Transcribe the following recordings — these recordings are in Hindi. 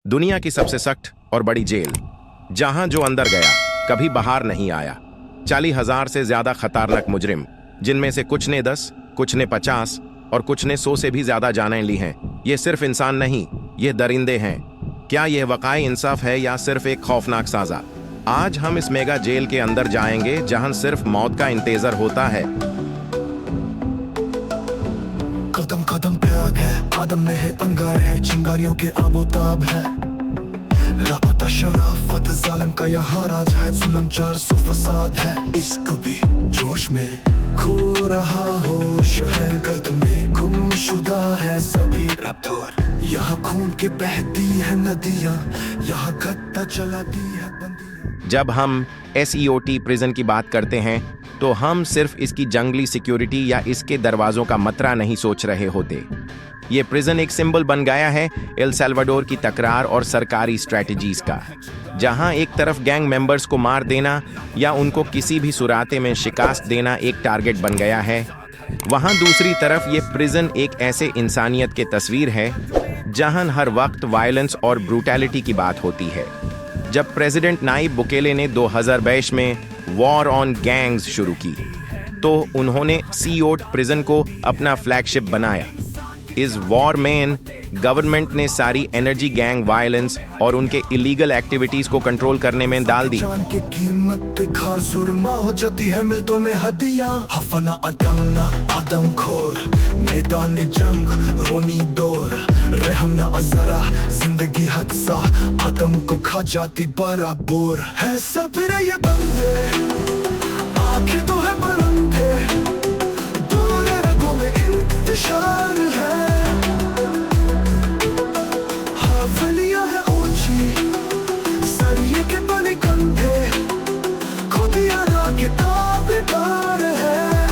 दुनिया की सबसे सख्त और बड़ी जेल, जहां जो अंदर गया कभी बाहर नहीं आया। 40,000 से ज्यादा खतरनाक मुजरिम, जिनमें से कुछ ने 10, कुछ ने 50 और कुछ ने 100 से भी ज्यादा जानें ली हैं। ये सिर्फ इंसान नहीं, ये दरिंदे हैं। क्या यह वाकई इंसाफ है या सिर्फ एक खौफनाक साजा? आज हम इस मेगा जेल के अंदर जाएंगे जहां सिर्फ मौत का इंतजार होता है। कदम कदम पे आग है, आदम में है अंगार है, चिंगारियों के आबोताब है। लापता शराफत जालिम का यहाँ राज है, जुल्म चार सौ फसाद है। इश्क भी जोश में खो रहा होश है, गर्द में गुमशुदा है सभी रफ्तार। यहाँ खून के बहती है नदियाँ, यहाँ गत्ता चलाती है बंदियाँ। जब हम SEOT प्रिजन की बात करते हैं तो हम सिर्फ इसकी जंगली सिक्योरिटी या इसके दरवाजों का मतरा नहीं सोच रहे होते। ये प्रिजन एक सिंबल बन गया है एल सल्वाडोर की तकरार और सरकारी स्ट्रेटजीज का, जहां एक तरफ गैंग मेंबर्स को मार देना या उनको किसी भी सुराते में शिकस्त देना एक टारगेट बन गया है, वहां दूसरी तरफ ये प्रिजन एक ऐसे इंसानियत के तस्वीर है जहां हर वक्त वायलेंस और ब्रूटैलिटी की बात होती है। जब प्रेसिडेंट नायब बुकेले ने 2022 में वॉर ऑन गैंग्स शुरू की तो उन्होंने सीओट प्रिजन को अपना फ्लैगशिप बनाया। इस वॉर में गवर्नमेंट ने सारी एनर्जी गैंग वायलेंस और उनके इलीगल एक्टिविटीज को कंट्रोल करने में डाल दी। जान की कीमत पे खार सुरमा हो जाती है मिलतों में हदियां। हफना अदमना आदमखोर, मैदान जंग रोनी दौर, रहम ना अजरा जिंदगी हादसा, आदम को खा जाती बराबर है। सब ये बंदे आंखें तो है बरंदे, दूर रगों में इंतशार है। हवेलियां है ऊंची, सरिये के बने कंधे, खुदियां राह के ताबेदार है।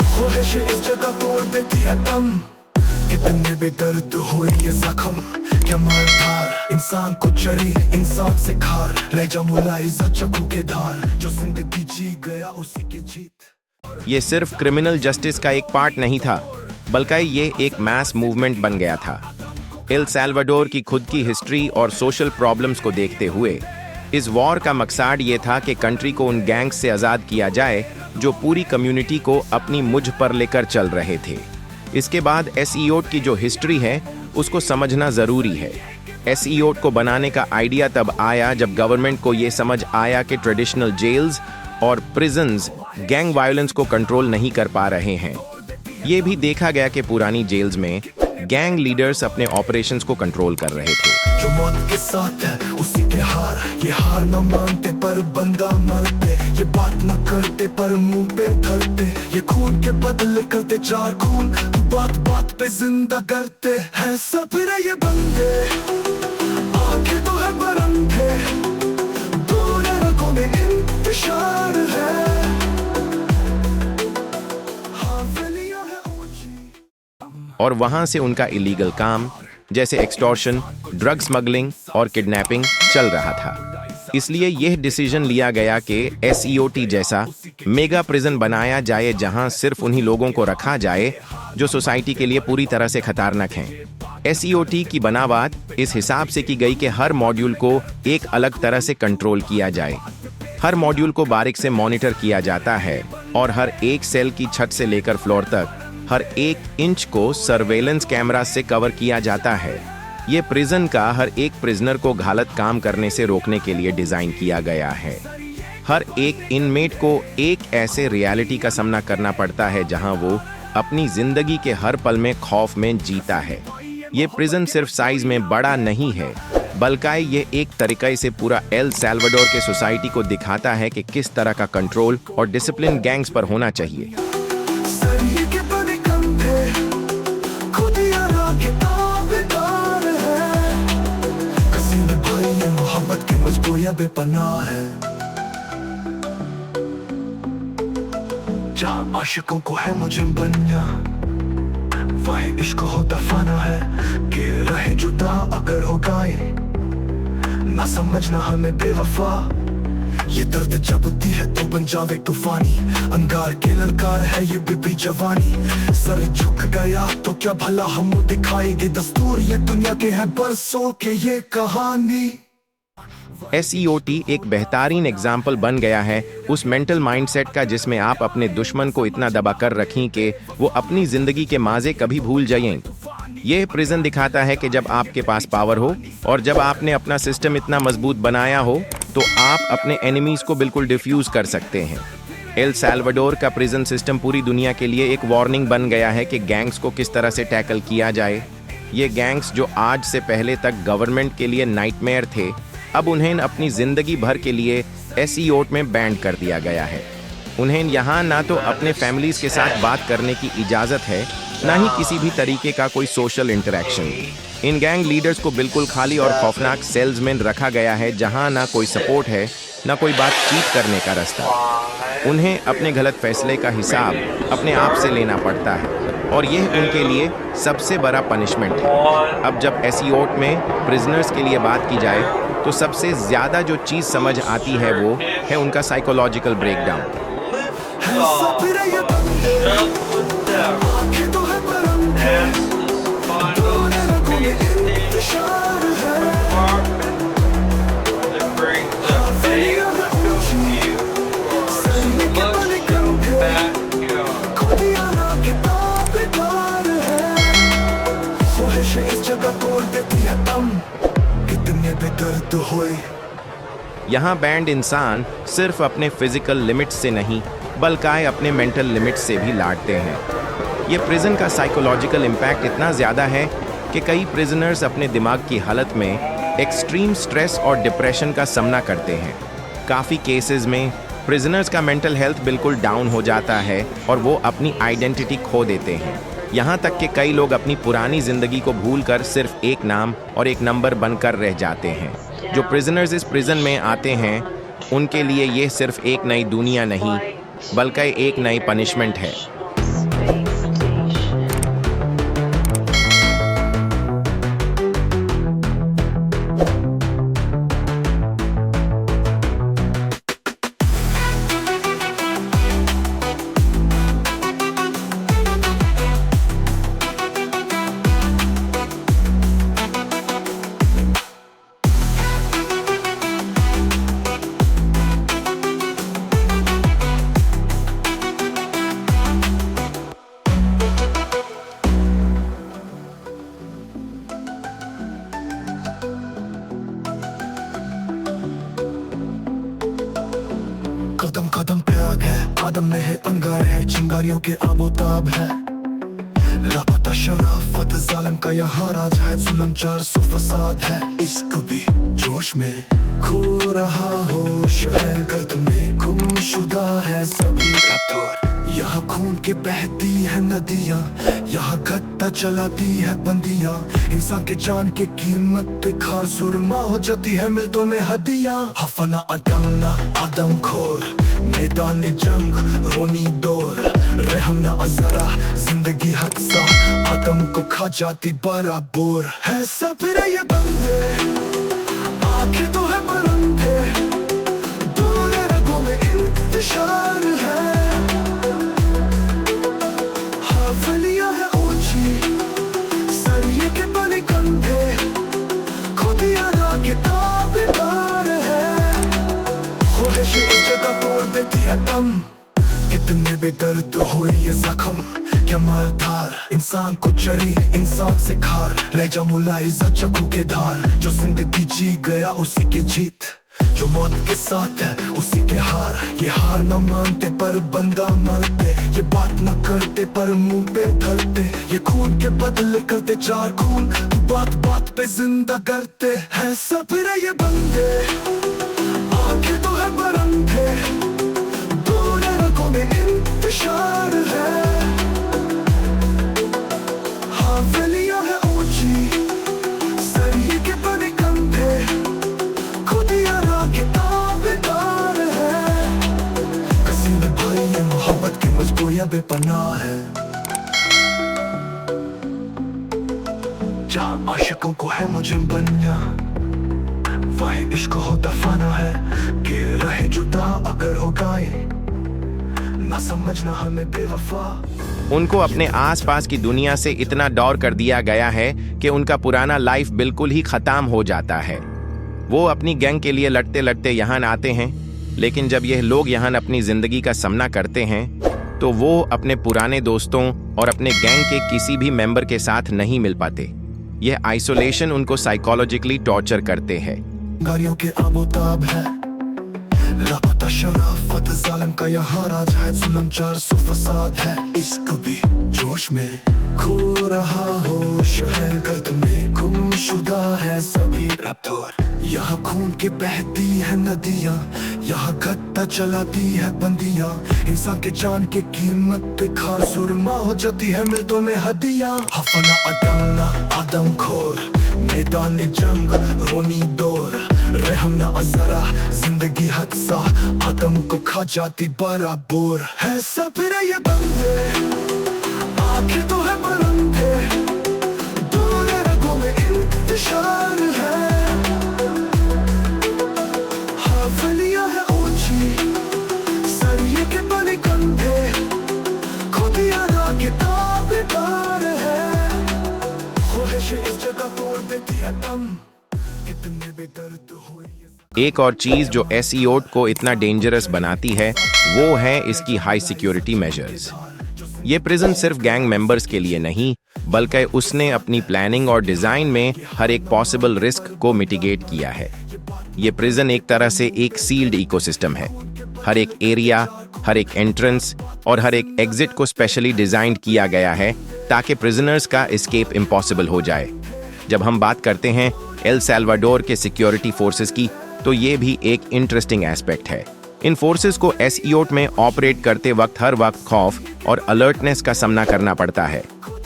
ख्वाहिश इस जगह तोड़ देती है दम, कितने बेदर्द हुए ये जख्म। क्या मारधार इंसान को चढ़ी, इंसान से खार रह जा मुलाइजा चक्कू के धार। जो जिंदगी जी गया उसी की जीत। ये सिर्फ क्रिमिनल जस्टिस का एक पार्ट नहीं था, बल्कि ये एक मैस मूवमेंट बन गया था। एल सल्वाडोर की खुद की हिस्ट्री और सोशल प्रॉब्लम्स को देखते हुए इस वॉर का मकसद ये था कि कंट्री को उन गैंग्स से आज़ाद किया जाए जो पूरी कम्युनिटी को अपनी मुझ पर लेकर चल रहे थे। इसके बाद SEOT की जो हिस्ट्री है उसको समझना ज़रूरी है। SEOT को बनाने का आइडिया तब आया जब गवर्नमेंट को ये समझ आया कि ट्रेडिशनल जेल्स और प्रिजन्स गैंग वायलेंस को कंट्रोल नहीं कर पा रहे हैं। ये भी देखा गया कि पुरानी जेल्स में गैंग लीडर्स अपने ऑपरेशंस को कंट्रोल कर रहे थे। जो मौत के साथ है उसी के हार, ये हार न मानते पर बंदा मरते, ये बात न करते पर मुंह पे धरते, ये खून के बदले करते चार खून, बात बात पे जिंदा करते हैं सब ये बंदे। आंखें तो है बरंदे, दूर रगों में इंतशार है। हवेलियां है ऊंची, और वहां से उनका इलीगल काम जैसे एक्सटॉर्शन, ड्रग स्मगलिंग और किडनैपिंग चल रहा था। इसलिए यह डिसीजन लिया गया कि SEOT जैसा मेगा प्रिजन बनाया जाए जहां सिर्फ उन्हीं लोगों को रखा जाए जो सोसाइटी के लिए पूरी तरह से खतरनाक हैं। SEOT की बनावट इस हिसाब से की गई कि हर मॉड्यूल को एक अलग तरह से कंट्रोल किया जाए। हर मॉड्यूल को बारीक से मॉनिटर किया जाता है और हर एक सेल की छत से लेकर फ्लोर तक हर एक इंच को सर्वेलेंस कैमरा से कवर किया जाता है। ये प्रिजन का हर एक प्रिजनर को गलत काम करने से रोकने के लिए डिजाइन किया गया है। हर एक इनमेट को एक ऐसे रियलिटी का सामना करना पड़ता है जहां वो अपनी जिंदगी के हर पल में खौफ में जीता है। ये प्रिजन सिर्फ साइज में बड़ा नहीं है, बल्कि ये एक तरीके से पूरा एल सल्वाडोर के सोसाइटी को दिखाता है कि किस तरह का कंट्रोल और डिसिप्लिन गैंग्स पर होना चाहिए। सरिये के बने कंधे, खुदियां राह के ताबेदार है। कसीम भाई ये मोहब्बत की मजबूरियां बेपनाह है, जहाँ आशिकों को है मुझे बनना, वही इश्क हो दफाना है कि रहे जुदा अगर हो गए। ना समझना हमें बेवफा, ये दर्द जब होती है तो बन जावे तूफानी, अंगार के ललकार है ये भी जवानी। सर झुक गया तो क्या भला हम दिखाएंगे दस्तूर, ये दुनिया के है बरसों के ये कहानी। SEOT एक बेहतरीन एग्जाम्पल बन गया है उस मेंटल माइंडसेट का जिसमें आप अपने दुश्मन को इतना दबा कर रखें कि वो अपनी जिंदगी के माजे कभी भूल जाएं। यह प्रिजन दिखाता है कि जब आपके पास पावर हो और जब आपने अपना सिस्टम इतना मजबूत बनाया हो तो आप अपने एनिमीज को बिल्कुल डिफ्यूज कर सकते हैं। एल साल्वाडोर का प्रिजन सिस्टम पूरी दुनिया के लिए एक वार्निंग बन गया है कि गैंग्स को किस तरह से टैकल किया जाए। ये गैंग्स जो आज से पहले तक गवर्नमेंट के लिए नाइटमेयर थे, अब उन्हें अपनी जिंदगी भर के लिए SEOT में बैंड कर दिया गया है। उन्हें यहाँ ना तो अपने फैमिलीज के साथ बात करने की इजाज़त है, ना ही किसी भी तरीके का कोई सोशल इंटरेक्शन। इन गैंग लीडर्स को बिल्कुल खाली और खौफनाक सेल्समैन रखा गया है, जहाँ ना कोई सपोर्ट है, ना कोई बातचीत करने का रास्ता। उन्हें अपने गलत फैसले का हिसाब अपने आप से लेना पड़ता है और यह उनके लिए सबसे बड़ा पनिशमेंट है। अब जब SEOT में प्रिजनर्स के लिए बात की जाए तो सबसे ज़्यादा जो चीज़ समझ आती है वो है उनका साइकोलॉजिकल ब्रेकडाउन। यहाँ बैंड इंसान सिर्फ अपने फिजिकल लिमिट्स से नहीं बल्कि अपने मेंटल लिमिट्स से भी लाड़ते हैं। ये प्रिजन का साइकोलॉजिकल इम्पैक्ट इतना ज़्यादा है कि कई प्रिजनर्स अपने दिमाग की हालत में एक्सट्रीम स्ट्रेस और डिप्रेशन का सामना करते हैं। काफ़ी केसेस में प्रिजनर्स का मेंटल हेल्थ बिल्कुल डाउन हो जाता है और वो अपनी आइडेंटिटी खो देते हैं। यहाँ तक कि कई लोग अपनी पुरानी ज़िंदगी को भूलकर सिर्फ एक नाम और एक नंबर बनकर रह जाते हैं। जो प्रिजनर्स इस प्रिजन में आते हैं उनके लिए ये सिर्फ एक नई दुनिया नहीं बल्कि एक नई पनिशमेंट है। कदम कदम पे आग है, आदम में है अंगार है, चिंगारियों के आबोताब है। लापता शराफत जालिम का यहाँ राज है, जुल्म चार सौ फसाद है। इश्क भी जोश में खो रहा होश है, गर्द में गुमशुदा है सभी का दौर। यहाँ खून के बहती है नदियाँ, यहाँ गत्ता चलाती है बंदियाँ। इंसान के जान की कीमत पे खार सुरमा हो जाती है मिल्टों में हदियाँ। हफना अदमना आदम खोर, मैदान जंग रोनी दौर। रहम न अजरा जिंदगी हदसा, आदम को खा जाती बराबर है। सब ये बंदे आंखें तो है बरंदे, दूर रगों में इंतशार है। हवेलियां है ऊंची, सरिये के बने कंधे, खुदियां राह के ताबेदार है। ख्वाहिश इस जगह तोड़ देती है दम, कितने बेदर्द हुए ये जख्म। क्या मालदार इंसान को चरी इंसान से खार, ले जा मुलाइजा चक्कू के धार। जो जिंदगी जी गया उसी की जीत, जो मौत के साथ है उसी के हार। ये हार न मानते पर बंदा मरते, ये बात न करते पर मुंह पे धरते। ये खून के बदले करते चार खून, बात बात पे जिंदा करते हैं सब ये बंदे। आंखें तो है बरंदे, दूर रगों में इंतशार है। हवेलियां है ऊंची, सरिये के बने कंधे, खुदियां राह के ताबेदार है। कसीम भाई ये मोहब्बत की मजबूरियां बेपनाह है, जहाँ आशिकों को है मुझे बनना। चाहे इश्क हो दफाना है कि रहे जुदा अगर हो गए ना समझना हमें बेवफा। उनको अपने आसपास की दुनिया से इतना डर कर दिया गया है कि उनका पुराना लाइफ बिल्कुल ही खत्म हो जाता है। वो अपनी गैंग के लिए लड़ते लड़ते यहाँ आते हैं, लेकिन जब यह लोग यहाँ अपनी जिंदगी का सामना करते हैं तो वो अपने पुराने दोस्तों और अपने गैंग के किसी भी मेंबर के साथ नहीं मिल पाते। यह आइसोलेशन उनको साइकोलॉजिकली टॉर्चर करते हैं। गाड़ियों के आबोताब है, लापता शराफत जालिम का यहाँ राज है, जुल्म चार सौ फसाद है, इश्क भी जोश में खो रहा होश है, गर्द में गुमशुदा है सभी रफ्तार। यहाँ खून की बहती है नदियाँ, यहाँ गत्ता चलाती है बंदियाँ, इंसान के जान की कीमत पे खार सुरमा हो जाती है मिलतों में हदियाँ। हफना अडाना आदम खोर, मैदान जंग रोनी दौर, रहम ना अजरा जिंदगी हादसा, आदम को खा जाती बराबर है सब ये बंदे, आखिर तो है बरंदे, दूर रगों में इंतशार है, हाफलियां है ऊंची सरिये के बने कंधे, खुदियां ना किताबेदार है, ख्वाहिश इस जगह तोड़ देती है दम, कितने बेदर्द हुए। एक और चीज जो एसईओट को इतना डेंजरस बनाती है वो है इसकी हाई सिक्योरिटी मेजर्स। ये प्रिजन सिर्फ गैंग मेंबर्स के लिए नहीं, बल्कि उसने अपनी प्लानिंग और डिजाइन में हर एक पॉसिबल रिस्क को मिटिगेट किया है। ये प्रिजन एक तरह से एक सील्ड इकोसिस्टम है। हर एक एरिया, हर एक एंट्रेंस और हर एक एग्जिट को स्पेशली डिजाइन किया गया है ताकि प्रिजनर्स का एस्केप इम्पॉसिबल हो जाए। जब हम बात करते हैं एल साल्वाडोर के सिक्योरिटी फोर्सेस की, तो ये भी एक इंटरेस्टिंग एस्पेक्ट है। इन फोर्सेस को एसईओट में ऑपरेट करते वक्त हर वक्त खौफ और अलर्टनेस का सामना करना पड़ता है।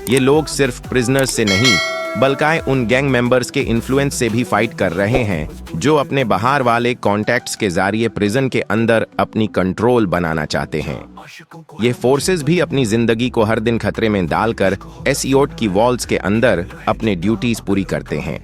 ये लोग सिर्फ प्रिजनर्स से नहीं, बल्कि उन गैंग मेंबर्स के इन्फ्लुएंस से भी फाइट कर रहे हैं जो अपने बाहर वाले कॉन्टैक्ट्स के जरिए प्रिजन के अंदर अपनी कंट्रोल बनाना चाहते हैं। ये फोर्सेस भी अपनी जिंदगी को हर दिन खतरे में डालकर एसईओट की वॉल्स के अंदर अपने ड्यूटीज पूरी करते हैं।